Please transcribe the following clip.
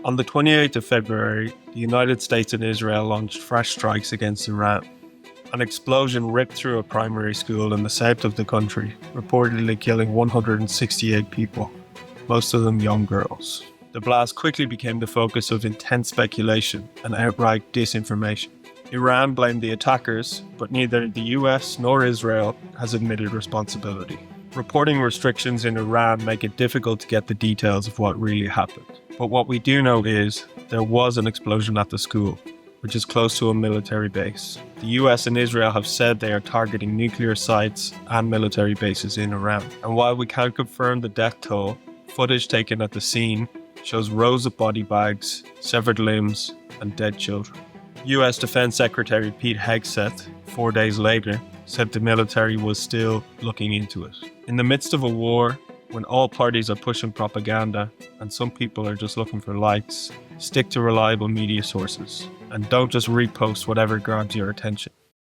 On the 28th of February, the United States and Israel launched fresh strikes against Iran. An explosion ripped through a primary school in the south of the country, reportedly killing 168 people, most of them young girls. The blast quickly became the focus of intense speculation and outright disinformation. Iran blamed the attackers, but neither the US nor Israel has admitted responsibility. Reporting restrictions in Iran make it difficult to get the details of what really happened. But what we do know is there was an explosion at the school, which is close to a military base. The US and Israel have said they are targeting nuclear sites and military bases in Iran. And while we can't confirm the death toll, footage taken at the scene shows rows of body bags, severed limbs, and dead children. US Defense Secretary Pete Hegseth, 4 days later, said the military was still looking into it. In the midst of a war, when all parties are pushing propaganda and some people are just looking for likes, stick to reliable media sources and don't just repost whatever grabs your attention.